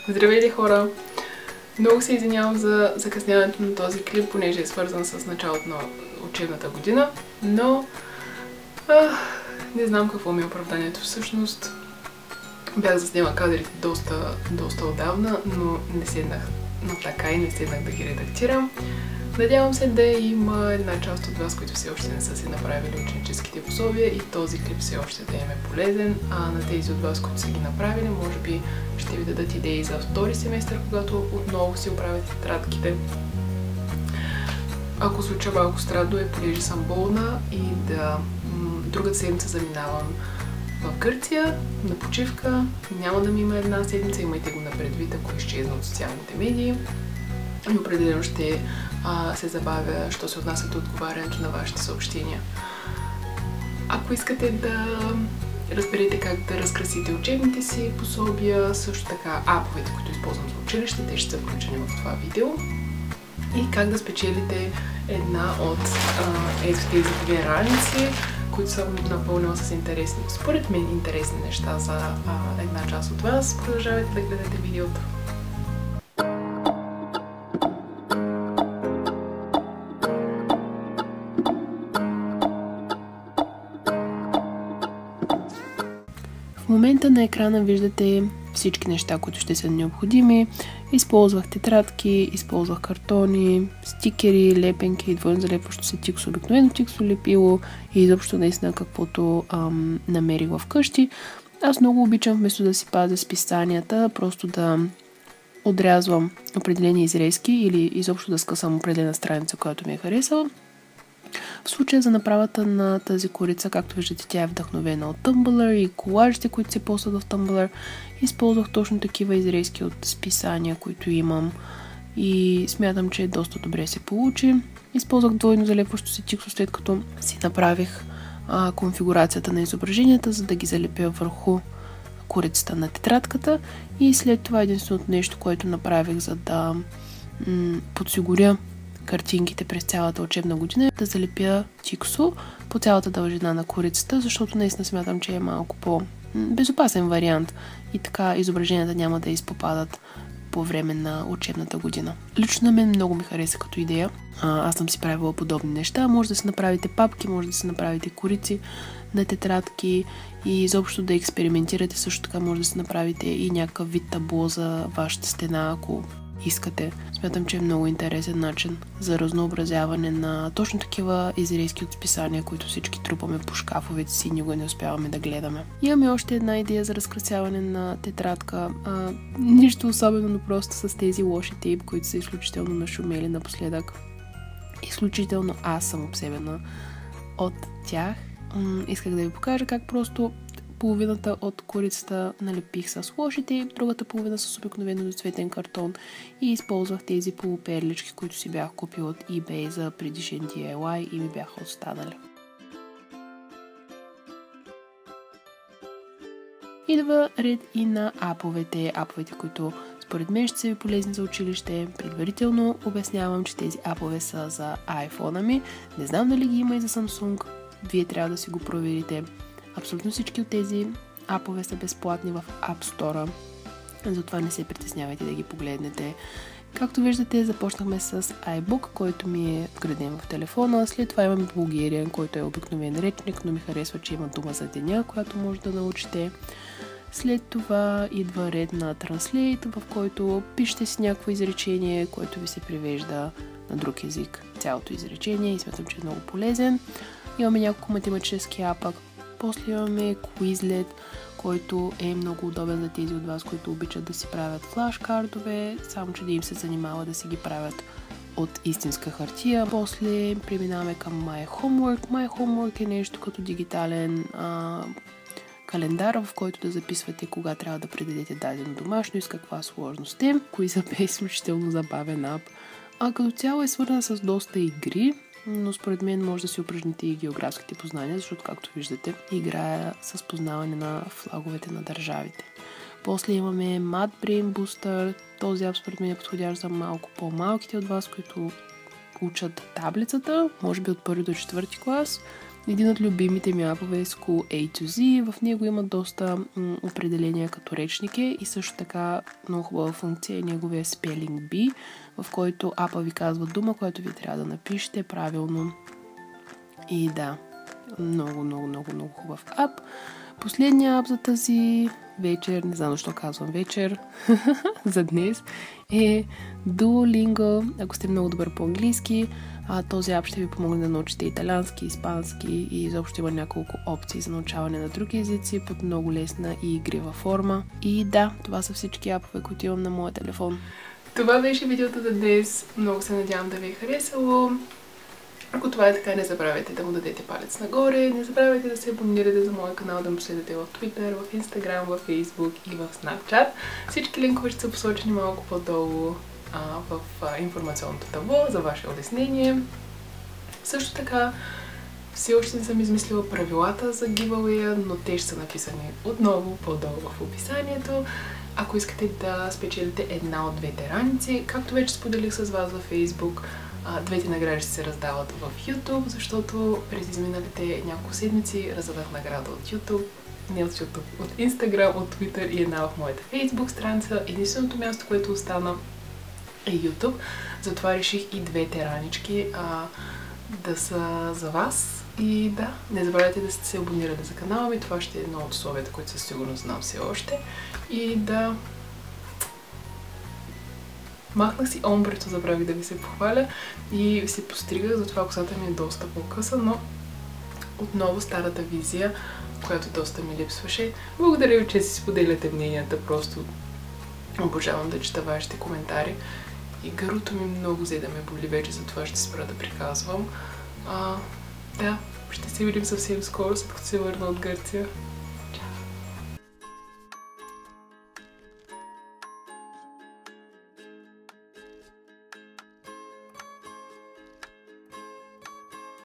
Здравейте, хора! Много се извинявам за закъсняването на този клип, понеже е свързан с началото на учебната година, но не знам какво ми е оправданието всъщност. Бях заснела кадрите доста отдавна, но не седнах на така и не седнах да ги редактирам. Надявам се да има една част от вас, които все още не са си направили ученическите пособия и този клип все още да им е полезен, а на тези от вас, които са ги направили, може би ще ви дадат идеи за втори семестър, когато отново си оправите тетрадките. Ако случа малко страдно е, понеже съм болна и другата седмица заминавам в Гърция на почивка. Няма да ми има една седмица, имайте го на предвид, ако изчезна от социалните медии. И определено ще се забавя, що се отнася до отговарянето на вашите съобщения. Ако искате да разберете как да разкрасите учебните си пособия, също така аповете, които използвам за училище, те ще са включени в това видео. И как да спечелите една от тези две раници, които съм напълнила с интересни, според мен интересни неща за една част от вас. Продължавайте да гледате видеото. В момента на екрана виждате всички неща, които ще са необходими. Използвах тетрадки, използвах картони, стикери, лепенки, двойно залепващо се тиксо, обикновено тиксо лепило и изобщо наистина каквото намерих вкъщи. Аз много обичам вместо да си пазя списанията, просто да отрязвам определени изрезки или изобщо да скъсам определена страница, която ми е харесала. В случая за направата на тази корица, както виждате, тя е вдъхновена от Tumblr и колажите, които се постват в Tumblr. Използвах точно такива изрезки от списания, които имам и смятам, че доста добре се получи. Използвах двойно залепващо се тиксо, след като си направих конфигурацията на изображенията, за да ги залепя върху корицата на тетрадката. И след това единственото нещо, което направих, за да подсигуря картинките през цялата учебна година, да залепя тиксо по цялата дължина на корицата, защото наистина смятам, че е малко по-безопасен вариант и така изображенията няма да изпопадат по време на учебната година. Лично на мен много ми хареса като идея. Аз съм си правила подобни неща. Може да си направите папки, може да си направите корици на тетрадки и изобщо да експериментирате. Също така може да си направите и някакъв вид табло за вашата стена, ако искате. Смятам, че е много интересен начин за разнообразяване на точно такива изрезки от списания, които всички трупаме по шкафовете си и никога не успяваме да гледаме. Имаме още една идея за разкрасяване на тетрадка. Нищо особено, но просто с тези лоши тейп, които са изключително нашумели напоследък. Изключително аз съм обсебена от тях. Исках да ви покажа как просто половината от корицата налепих с лошите, другата половина с обикновено доцветен картон и използвах тези полуперлички, които си бях купил от eBay за предишен DIY и ми бяха останали. Идва ред и на аповете, които според мен ще са ви полезни за училище. Предварително обяснявам, че тези апове са за iPhone-а ми. Не знам дали ги има и за Samsung. Вие трябва да си го проверите. Абсолютно всички от тези апове са безплатни в App Store, затова не се притеснявайте да ги погледнете. Както виждате, започнахме с iBook, който ми е вграден в телефона. След това имаме Bulgarian, който е обикновен речник, но ми харесва, че има дума за деня, която може да научите. След това идва ред на Translate, в който пишете си някакво изречение, което ви се превежда на друг език. Цялото изречение и смятам, че е много полезен. Имаме няколко математически апа. После имаме Quizlet, който е много удобен за тези от вас, които обичат да си правят флашкардове, само че да им се занимава да си ги правят от истинска хартия. После преминаваме към My Homework. My Homework е нещо като дигитален календар, в който да записвате кога трябва да предадете дадено домашно и с каква сложност е. Quizlet е изключително забавен ап. Като цяло е свързан с доста игри, но според мен може да си упражните и географските познания, защото, както виждате, играя с познаване на флаговете на държавите. После имаме Math Brain Booster. Този ап според мен е подходящ за малко по-малките от вас, които учат таблицата, може би от 1 до 4 клас. Един от любимите ми апове е School A to Z. В него има доста определения като речники и също така много хубава функция е неговия Spelling Bee, в който апа ви казва дума, която ви трябва да напишете правилно. И да, много хубав ап. Последният ап за тази вечер, не знам защо казвам вечер, за днес, е Duolingo. Ако сте много добър по английски, този ап ще ви помогне да научите италиански, испански и изобщо има няколко опции за научаване на други езици под много лесна и игрива форма. И да, това са всички апове, които имам на моя телефон. Това беше видеото за днес. Много се надявам да ви е харесало. Ако това е така, не забравяйте да му дадете палец нагоре, не забравяйте да се абонирате за моя канал, да ме последвате в Twitter, в Instagram, в Facebook и в Snapchat. Всички линкове ще са посочени малко по-долу в информационното табло за ваше улеснение. Също така, все още не съм измислила правилата за giveaway, но те ще са написани отново по-долу в описанието. Ако искате да спечелите една от двете раници, както вече споделих с вас във Facebook, двете награди ще се раздават в YouTube, защото през изминалите няколко седмици раздадах награда от YouTube, не от YouTube, от Instagram, от Twitter и една в моята Facebook страница. Единственото място, което остана е YouTube, затова реших и двете ранички да са за вас. И да, не забравяйте да сте се абонирали за канала ми, това ще е едно от условията, които със сигурност знам все още. И да... Махнах си омбрето, забравих да ви се похваля и се постригах, затова косата ми е доста по-къса, но отново старата визия, която доста ми липсваше. Благодаря ви, че си споделяте мненията, просто обожавам да чета вашите коментари. И гърлото ми много взе да ме боли вече, затова ще спра да приказвам. Да, ще се видим съвсем скоро, след като се върна от Гърция.